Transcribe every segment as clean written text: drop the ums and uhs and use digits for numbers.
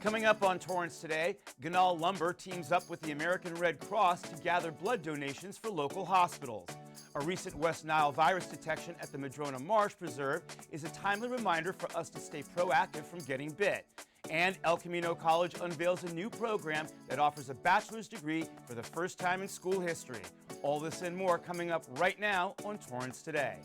Coming up on Torrance Today, Nile Lumber teams up with the American Red Cross to gather blood donations for local hospitals. A recent West Nile virus detection at the Madrona Marsh Preserve is a timely reminder for us to stay proactive from getting bit. And El Camino College unveils a new program that offers a bachelor's degree for the first time in school history. All this and more coming up right now on Torrance Today.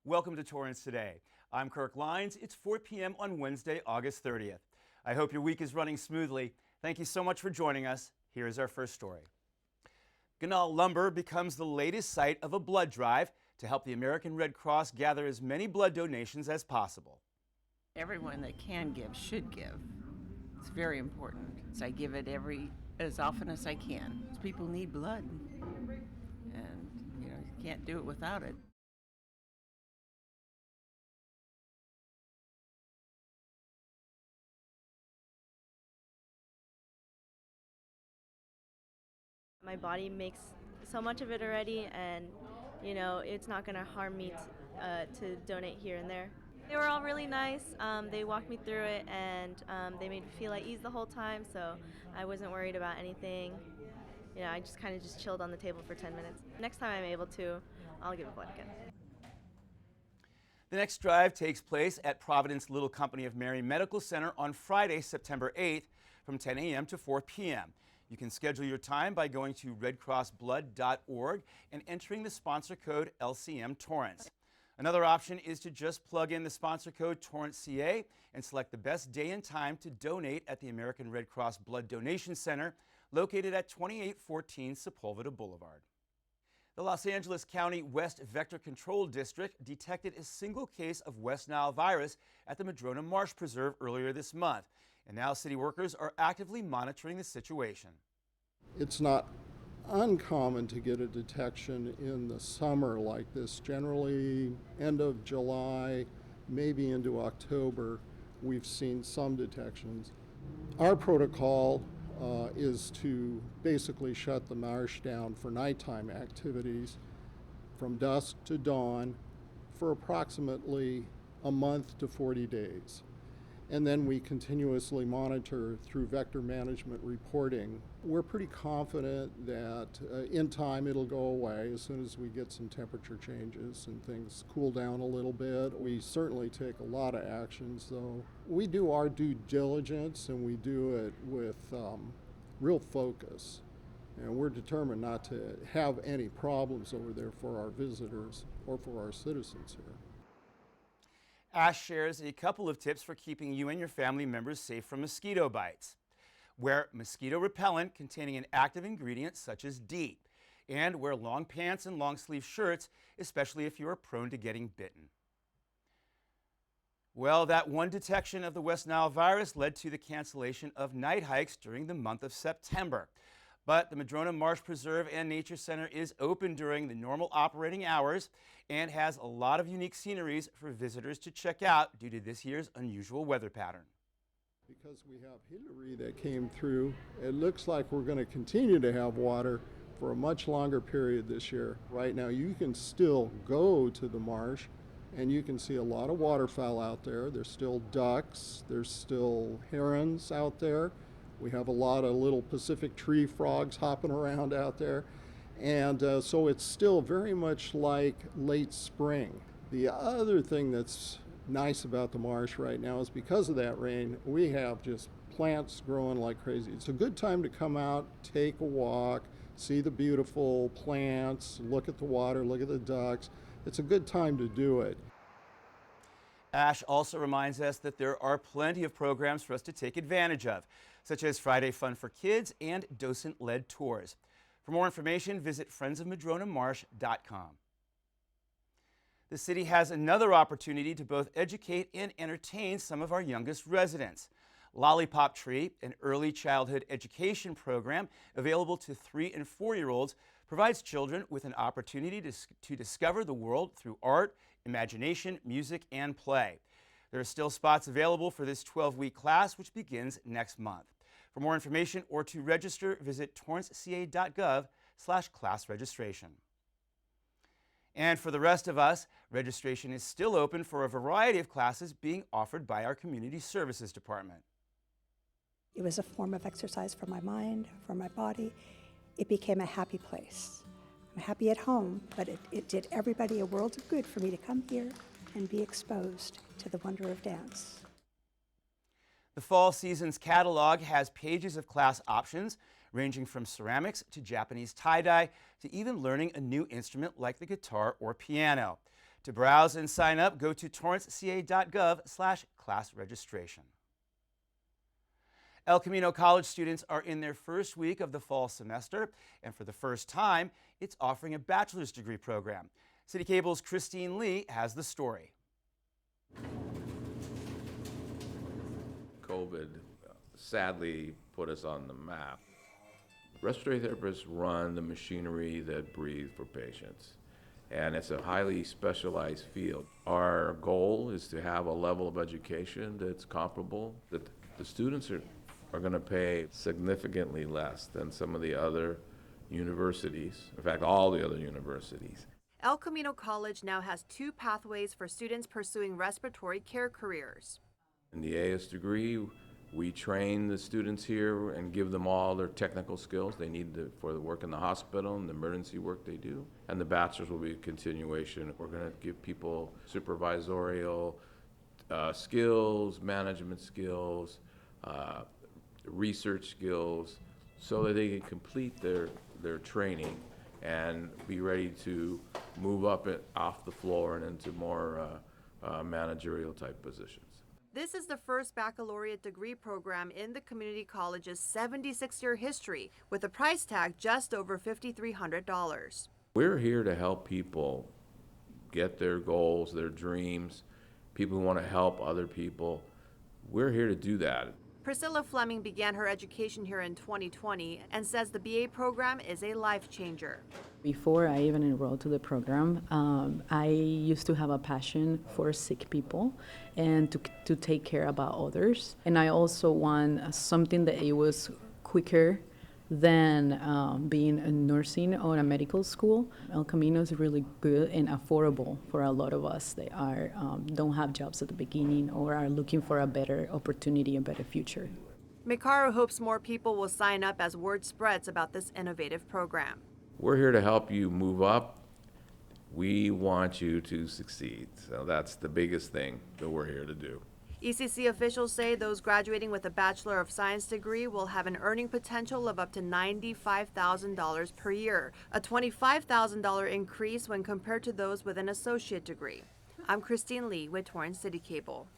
Welcome to Torrance Today. I'm Kirk Lyons. It's 4 p.m. on Wednesday, August 30th. I hope your week is running smoothly. Thank you so much for joining us. Here is our first story. Nile Lumber becomes the latest site of a blood drive to help the American Red Cross gather as many blood donations as possible. Everyone that can give should give. It's very important. So I give it as often as I can. People need blood, and you can't do it without it. My body makes so much of it already, and it's not going to harm me to donate here and there. They were all really nice. They walked me through it, and they made me feel at ease the whole time, so I wasn't worried about anything. I just kind of chilled on the table for 10 minutes. Next time I'm able to, I'll give blood again. The next drive takes place at Providence Little Company of Mary Medical Center on Friday, September 8th from 10 a.m. to 4 p.m. You can schedule your time by going to redcrossblood.org and entering the sponsor code LCM Torrance. Another option is to just plug in the sponsor code TORRANCECA and select the best day and time to donate at the American Red Cross Blood Donation Center located at 2814 Sepulveda Boulevard. The Los Angeles County West Vector Control District detected a single case of West Nile virus at the Madrona Marsh Preserve earlier this month. And now city workers are actively monitoring the situation. It's not uncommon to get a detection in the summer like this. Generally, end of July, maybe into October, we've seen some detections. Our protocol is to basically shut the marsh down for nighttime activities from dusk to dawn for approximately a month to 40 days. And then we continuously monitor through vector management reporting. We're pretty confident that in time it'll go away as soon as we get some temperature changes and things cool down a little bit. We certainly take a lot of actions, though. We do our due diligence, and we do it with real focus. And we're determined not to have any problems over there for our visitors or for our citizens here. Ash shares a couple of tips for keeping you and your family members safe from mosquito bites. Wear mosquito repellent containing an active ingredient such as DEET, and wear long pants and long sleeve shirts, especially if you are prone to getting bitten. Well, that one detection of the West Nile virus led to the cancellation of night hikes during the month of September. But the Madrona Marsh Preserve and Nature Center is open during the normal operating hours and has a lot of unique sceneries for visitors to check out due to this year's unusual weather pattern. Because we have Hillary that came through, it looks like we're going to continue to have water for a much longer period this year. Right now, you can still go to the marsh and you can see a lot of waterfowl out there. There's still ducks, there's still herons out there. We have a lot of little Pacific tree frogs hopping around out there. And so it's still very much like late spring. The other thing that's nice about the marsh right now is because of that rain, we have just plants growing like crazy. It's a good time to come out, take a walk, see the beautiful plants, look at the water, look at the ducks. It's a good time to do it. Ash also reminds us that there are plenty of programs for us to take advantage of, such as Friday Fun for Kids and docent-led tours. For more information, visit friendsofmadronamarsh.com. The city has another opportunity to both educate and entertain some of our youngest residents. Lollipop Tree, an early childhood education program available to 3- and 4-year-olds, provides children with an opportunity to discover the world through art, imagination, music, and play. There are still spots available for this 12-week class, which begins next month. For more information or to register, visit torranceca.gov/class registration. And for the rest of us, registration is still open for a variety of classes being offered by our Community Services Department. It was a form of exercise for my mind, for my body. It became a happy place. I'm happy at home, but it did everybody a world of good for me to come here and be exposed to the wonder of dance. The fall season's catalog has pages of class options ranging from ceramics to Japanese tie-dye to even learning a new instrument like the guitar or piano. To browse and sign up, go to torranceca.gov/class registration. El Camino College students are in their first week of the fall semester, and for the first time, it's offering a bachelor's degree program. City Cable's Christine Lee has the story. COVID sadly put us on the map. Respiratory therapists run the machinery that breathe for patients, and it's a highly specialized field. Our goal is to have a level of education that's comparable, that the students are going to pay significantly less than some of the other universities, in fact, all the other universities. El Camino College now has 2 pathways for students pursuing respiratory care careers. In the AS degree, we train the students here and give them all their technical skills they need for the work in the hospital and the emergency work they do. And the bachelor's will be a continuation. We're going to give people supervisorial skills, management skills, research skills, so that they can complete their training and be ready to move up off the floor and into more managerial type positions. This is the first baccalaureate degree program in the community college's 76-year history, with a price tag just over $5,300. We're here to help people get their goals, their dreams, people who want to help other people. We're here to do that. Priscilla Fleming began her education here in 2020 and says the BA program is a life changer. Before I even enrolled to the program, I used to have a passion for sick people and to take care about others. And I also want something that it was quicker than being a nursing or a medical school. El Camino is really good and affordable for a lot of us that are don't have jobs at the beginning or are looking for a better opportunity, a better future. Mikaro hopes more people will sign up as word spreads about this innovative program. We're here to help you move up. We want you to succeed. So that's the biggest thing that we're here to do. ECC officials say those graduating with a Bachelor of Science degree will have an earning potential of up to $95,000 per year, a $25,000 increase when compared to those with an associate degree. I'm Christine Lee with Torrance City Cable.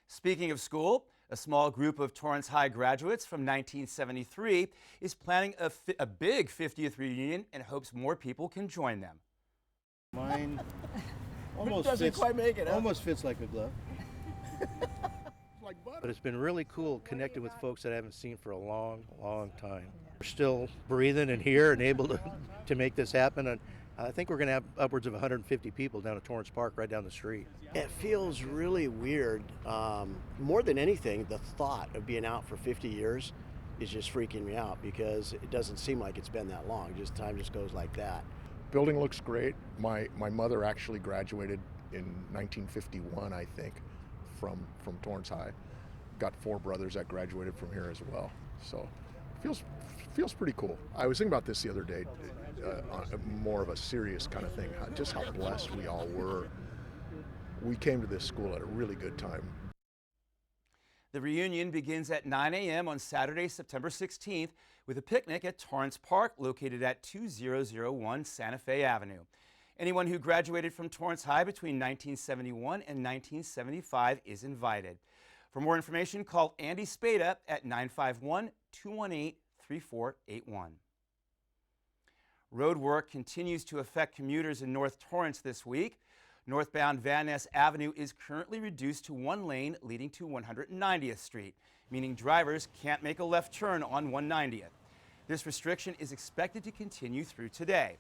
Speaking of school, a small group of Torrance High graduates from 1973 is planning a big 50th reunion and hopes more people can join them. Mine almost doesn't fits, quite make it, huh? almost fits like a glove. But it's been really cool connecting with folks that I haven't seen for a long, long time. We're still breathing and here and able to make this happen. And I think we're going to have upwards of 150 people down at Torrance Park right down the street. It feels really weird. More than anything, the thought of being out for 50 years is just freaking me out because it doesn't seem like it's been that long. Just time just goes like that. Building looks great. My mother actually graduated in 1951, I think, from Torrance High. Got 4 brothers that graduated from here as well. So feels pretty cool. I was thinking about this the other day, more of a serious kind of thing, just how blessed we all were. We came to this school at a really good time. The reunion begins at 9 a.m. on Saturday, September 16th, with a picnic at Torrance Park, located at 2001 Santa Fe Avenue. Anyone who graduated from Torrance High between 1971 and 1975 is invited. For more information, call Andy Spada at 951-218-3481. Road work continues to affect commuters in North Torrance this week. Northbound Van Ness Avenue is currently reduced to 1 lane leading to 190th Street, meaning drivers can't make a left turn on 190th. This restriction is expected to continue through today.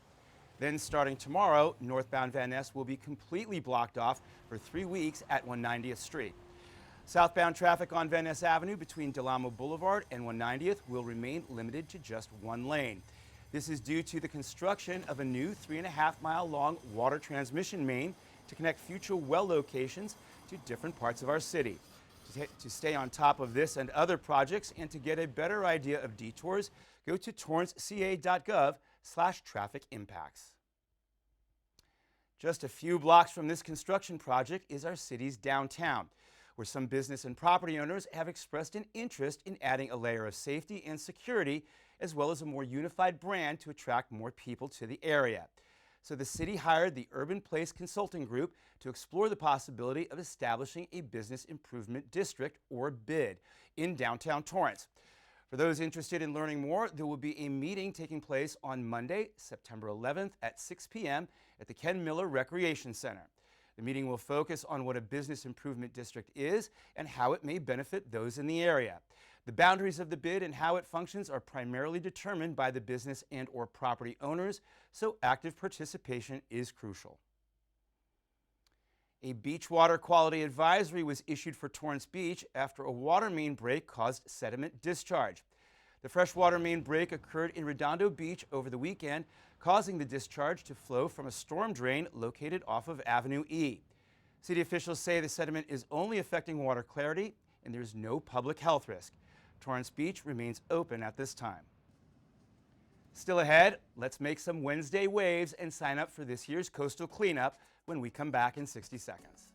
Then starting tomorrow, northbound Van Ness will be completely blocked off for 3 weeks at 190th Street. Southbound traffic on Van Ness Avenue between Del Amo Boulevard and 190th will remain limited to just one lane. This is due to the construction of a new 3.5-mile long water transmission main to connect future well locations to different parts of our city. To stay on top of this and other projects and to get a better idea of detours, go to torranceca.gov/traffic impacts. Just a few blocks from this construction project is our city's downtown, where some business and property owners have expressed an interest in adding a layer of safety and security, as well as a more unified brand to attract more people to the area. So the city hired the Urban Place Consulting Group to explore the possibility of establishing a business improvement district, or BID, in downtown Torrance. For those interested in learning more, there will be a meeting taking place on Monday, September 11th at 6 p.m. at the Ken Miller Recreation Center. The meeting will focus on what a business improvement district is and how it may benefit those in the area. The boundaries of the BID and how it functions are primarily determined by the business and/or property owners, so active participation is crucial. A beach water quality advisory was issued for Torrance Beach after a water main break caused sediment discharge. The freshwater main break occurred in Redondo Beach over the weekend, causing the discharge to flow from a storm drain located off of Avenue E. City officials say the sediment is only affecting water clarity and there's no public health risk. Torrance Beach remains open at this time. Still ahead, let's make some Wednesday waves and sign up for this year's coastal cleanup when we come back in 60 seconds.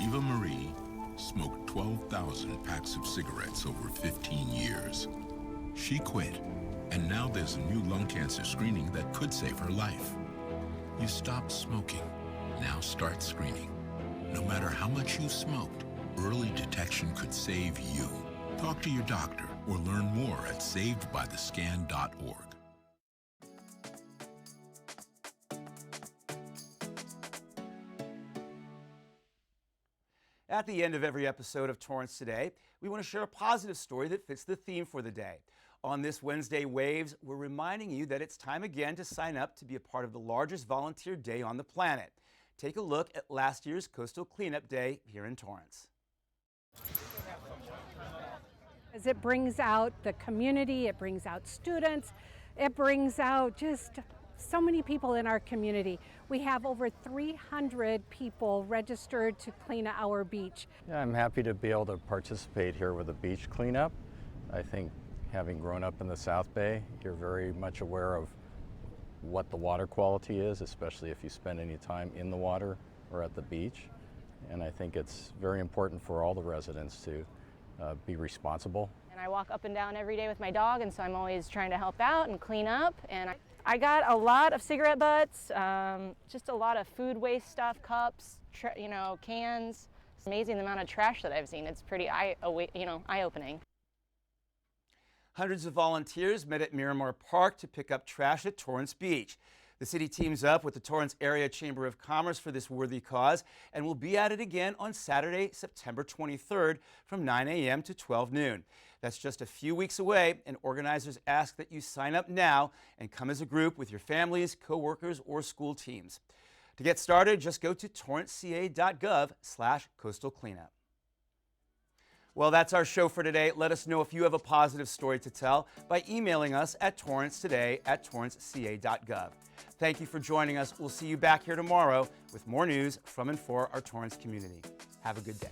Eva Marie smoked 12,000 packs of cigarettes over 15 years. She quit, and now there's a new lung cancer screening that could save her life. You stopped smoking. Now start screening. No matter how much you smoked, early detection could save you. Talk to your doctor or learn more at savedbythescan.org. At the end of every episode of Torrance Today, we want to share a positive story that fits the theme for the day. On this Wednesday Waves, we're reminding you that it's time again to sign up to be a part of the largest volunteer day on the planet. Take a look at last year's Coastal Cleanup Day here in Torrance. As it brings out the community, it brings out students, it brings out just so many people in our community. We have over 300 people registered to clean our beach. Yeah, I'm happy to be able to participate here with the beach cleanup. I think having grown up in the South Bay, you're very much aware of what the water quality is, especially if you spend any time in the water or at the beach. And I think it's very important for all the residents to be responsible. And I walk up and down every day with my dog, and so I'm always trying to help out and clean up. And I got a lot of cigarette butts, just a lot of food waste stuff, cups, cans. It's amazing the amount of trash that I've seen. It's pretty eye-opening. Hundreds of volunteers met at Miramar Park to pick up trash at Torrance Beach. The city teams up with the Torrance Area Chamber of Commerce for this worthy cause and will be at it again on Saturday, September 23rd from 9 a.m. to 12 noon. That's just a few weeks away, and organizers ask that you sign up now and come as a group with your families, co-workers, or school teams. To get started, just go to torranceca.gov/coastal cleanup. Well, that's our show for today. Let us know if you have a positive story to tell by emailing us at torrancetoday@torranceca.gov. Thank you for joining us. We'll see you back here tomorrow with more news from and for our Torrance community. Have a good day.